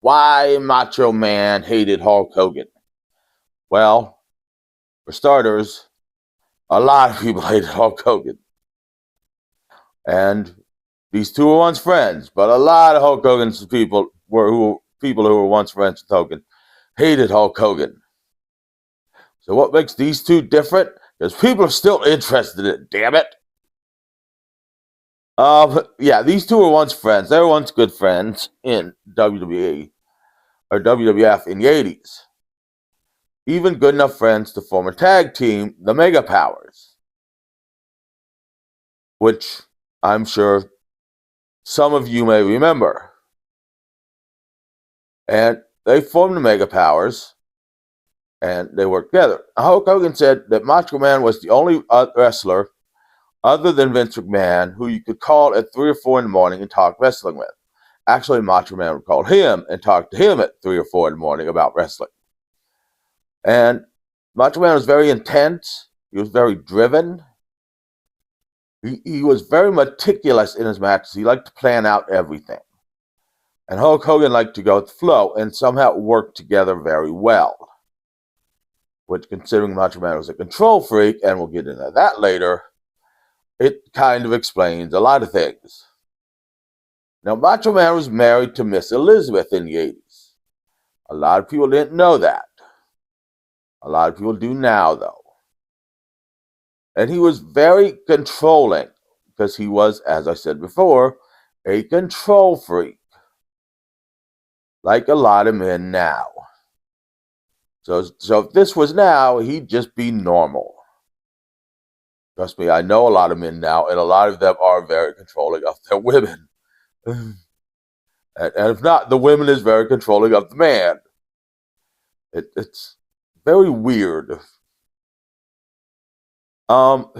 Why Macho Man hated Hulk Hogan? Well, for starters, a lot of people hated Hulk Hogan. And these two were once friends, but a lot of Hulk Hogan's people who were once friends with Hogan hated Hulk Hogan. So what makes these two different? Because people are still interested in it, damn it. Yeah, these two were once friends. They were once good friends in WWE or WWF in the 80s. Even good enough friends to form a tag team, the Mega Powers, which I'm sure some of you may remember. And they formed the Mega Powers, and they worked together. Hulk Hogan said that Macho Man was the only wrestler other than Vince McMahon who you could call at 3 or 4 in the morning and talk wrestling with. Actually, Macho Man would call him and talk to him at 3 or 4 in the morning about wrestling. And Macho Man was very intense. He was very driven. He was very meticulous in his matches. He liked to plan out everything. And Hulk Hogan liked to go with the flow and somehow work together very well. Which, considering Macho Man was a control freak, and we'll get into that later, it kind of explains a lot of things. Now, Macho Man was married to Miss Elizabeth in the 80s. A lot of people didn't know that. A lot of people do now, though. And he was very controlling because he was, as I said before, a control freak. Like a lot of men now. So if this was now, he'd just be normal. Trust me, I know a lot of men now, and a lot of them are very controlling of their women. And if not, the woman is very controlling of the man. It's very weird. So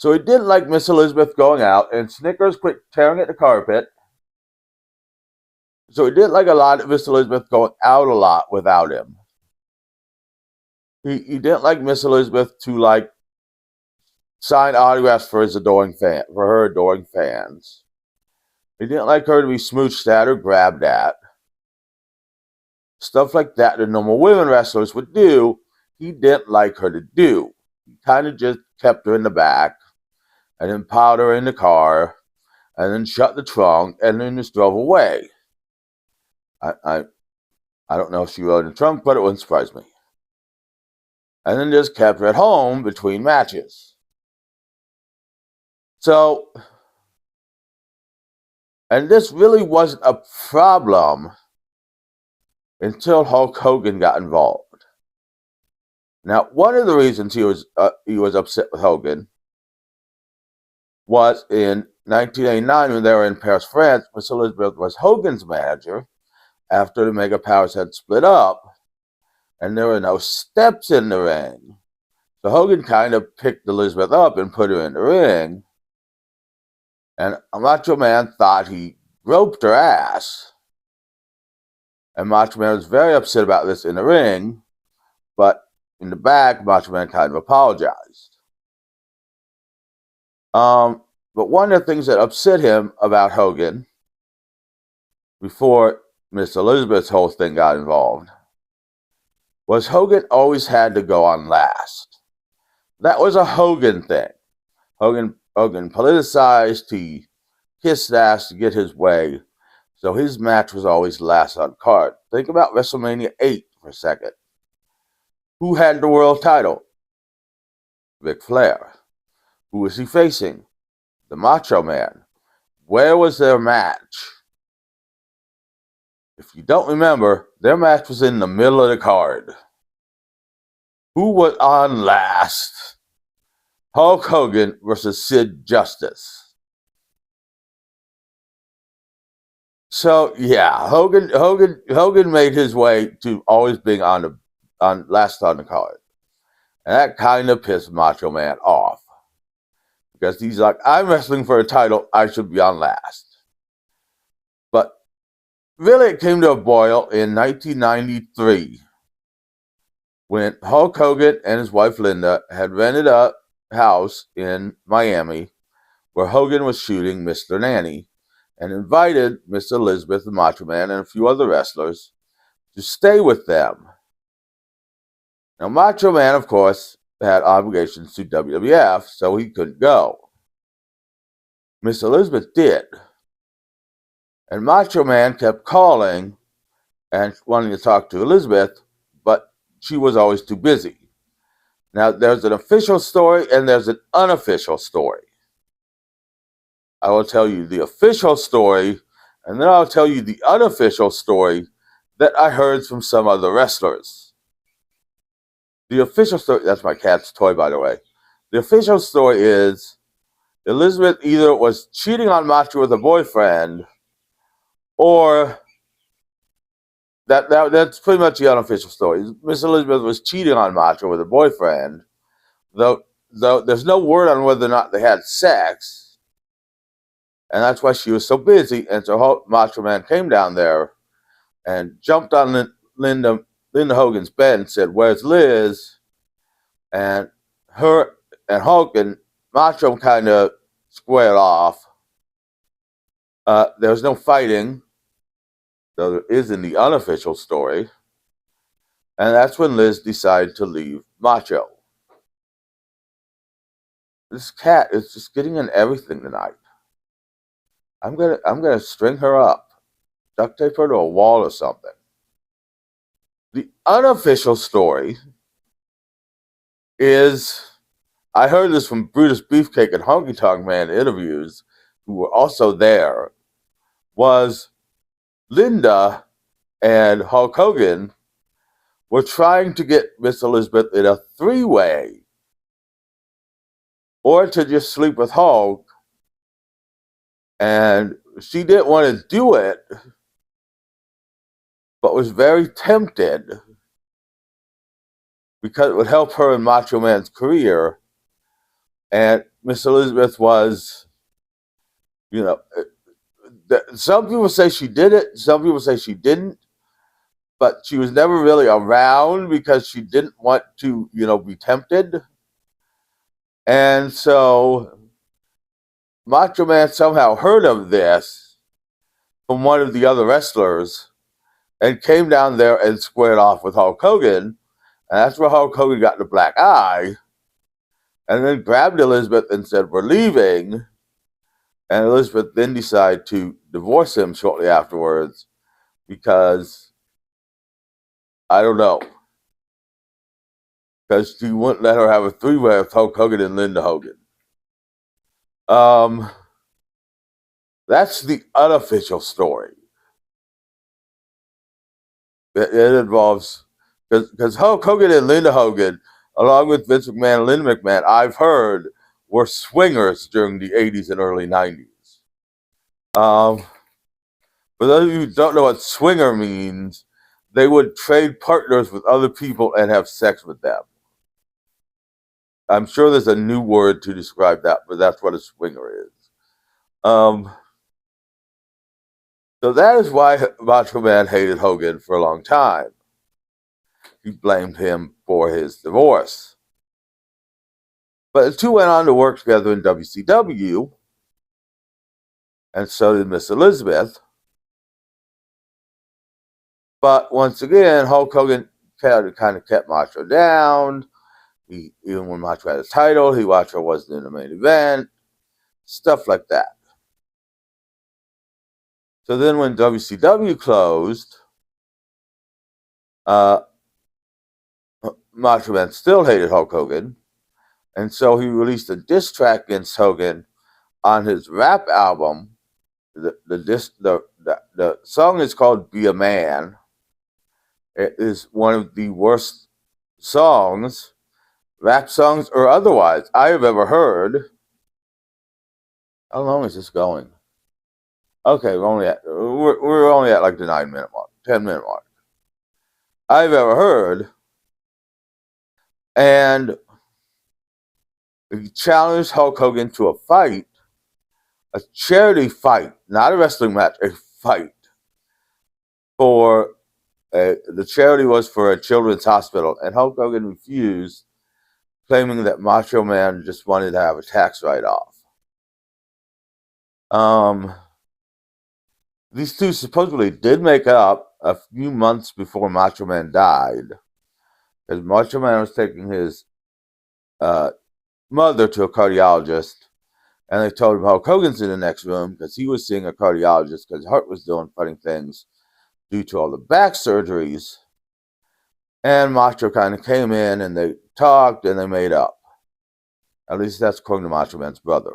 he didn't like Miss Elizabeth going out, and Snickers quit tearing at the carpet. So he didn't like a lot of Miss Elizabeth going out a lot without him. He didn't like Miss Elizabeth to sign autographs for her adoring fans. He didn't like her to be smooched at or grabbed at. Stuff like that normal women wrestlers would do, he didn't like her to do. He kind of just kept her in the back, and then piled her in the car, and then shut the trunk, and then just drove away. I don't know if she rode in the trunk, but it wouldn't surprise me. And then just kept her at home between matches. So, and this really wasn't a problem until Hulk Hogan got involved. Now, one of the reasons he was upset with Hogan was in 1989 when they were in Paris, France. Miss Elizabeth was Hogan's manager after the Mega Powers had split up, and there were no steps in the ring. So Hogan kind of picked Elizabeth up and put her in the ring, and Macho Man thought he groped her ass. And Macho Man was very upset about this in the ring, but in the back, Macho Man kind of apologized. But one of the things that upset him about Hogan, before Miss Elizabeth's whole thing got involved, was Hogan always had to go on last. That was a Hogan thing. Hogan politicized, he kissed ass to get his way, so his match was always last on card. Think about WrestleMania 8 for a second. Who had the world title? Ric Flair. Who was he facing? The Macho Man. Where was their match? If you don't remember, their match was in the middle of the card. Who was on last? Hulk Hogan versus Sid Justice. So yeah, Hogan made his way to always being on last on the card, and that kind of pissed Macho Man off because he's like, I'm wrestling for a title, I should be on last. But really, it came to a boil in 1993 when Hulk Hogan and his wife Linda had rented a house in Miami where Hogan was shooting Mr. Nanny, and invited Miss Elizabeth, the Macho Man, and a few other wrestlers to stay with them. Now, Macho Man, of course, had obligations to WWF, so he couldn't go. Miss Elizabeth did. And Macho Man kept calling and wanting to talk to Elizabeth, but she was always too busy. Now, there's an official story and there's an unofficial story. I will tell you the official story, and then I'll tell you the unofficial story that I heard from some other wrestlers. The official story, that's my cat's toy, by the way. The official story is Elizabeth either was cheating on Macho with a boyfriend, or that's pretty much the unofficial story. Miss Elizabeth was cheating on Macho with a boyfriend, though there's no word on whether or not they had sex, and that's why she was so busy. And so Macho Man came down there and jumped on Linda Hogan's bed and said, "Where's Liz?" And her and Hogan, Macho kind of squared off. There was no fighting, though there is in the unofficial story. And that's when Liz decided to leave Macho. This cat is just getting in everything tonight. I'm gonna string her up, duct tape her to a wall or something. The unofficial story is, I heard this from Brutus Beefcake and Honky Tonk Man interviews, who were also there, was Linda and Hulk Hogan were trying to get Miss Elizabeth in a three-way, or to just sleep with Hulk, and she didn't want to do it, but was very tempted because it would help her in Macho Man's career. And Miss Elizabeth was, some people say she did it, some people say she didn't, but she was never really around because she didn't want to, be tempted. And so Macho Man somehow heard of this from one of the other wrestlers and came down there and squared off with Hulk Hogan. And that's where Hulk Hogan got the black eye. And then grabbed Elizabeth and said, "We're leaving." And Elizabeth then decided to divorce him shortly afterwards because, I don't know, because she wouldn't let her have a three-way with Hulk Hogan and Linda Hogan. That's the unofficial story. It involves, because Hulk Hogan and Linda Hogan, along with Vince McMahon and Linda McMahon, I've heard, were swingers during the 80s and early 90s. For those of you who don't know what swinger means, they would trade partners with other people and have sex with them. I'm sure there's a new word to describe that, but that's what a swinger is. So that is why Macho Man hated Hogan for a long time. He blamed him for his divorce. But the two went on to work together in WCW, and so did Miss Elizabeth. But once again, Hulk Hogan kind of kept Macho down. Even when Macho had his title, Macho wasn't in the main event. Stuff like that. So then when WCW closed, Macho Man still hated Hulk Hogan. And so he released a diss track against Hogan on his rap album. The song is called "Be a Man." It is one of the worst songs, rap songs or otherwise, I have ever heard. How long is this going? Okay, we're only at like the 9-minute mark, 10-minute mark. I've ever heard. And he challenged Hulk Hogan to a fight, a charity fight, not a wrestling match, a fight. The charity was for a children's hospital, and Hulk Hogan refused, claiming that Macho Man just wanted to have a tax write-off. these two supposedly did make up a few months before Macho Man died, because Macho Man was taking his uh, mother to a cardiologist, and they told him Hulk Hogan's in the next room because he was seeing a cardiologist because heart was doing funny things due to all the back surgeries. And Macho kind of came in and they talked and they made up. At least that's according to Macho Man's brother.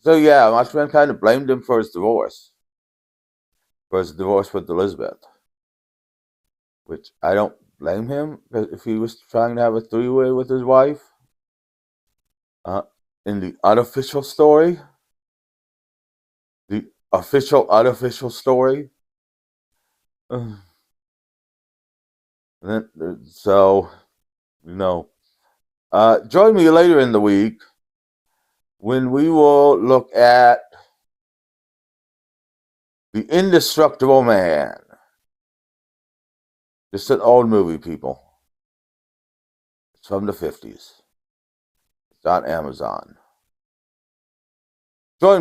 So yeah, Macho Man kind of blamed him for his divorce with Elizabeth, which I don't blame him if he was trying to have a three-way with his wife. In the unofficial story, the official unofficial story. So, join me later in the week when we will look at The Indestructible Man. Just an old movie, people. It's from the 50s. It's on Amazon.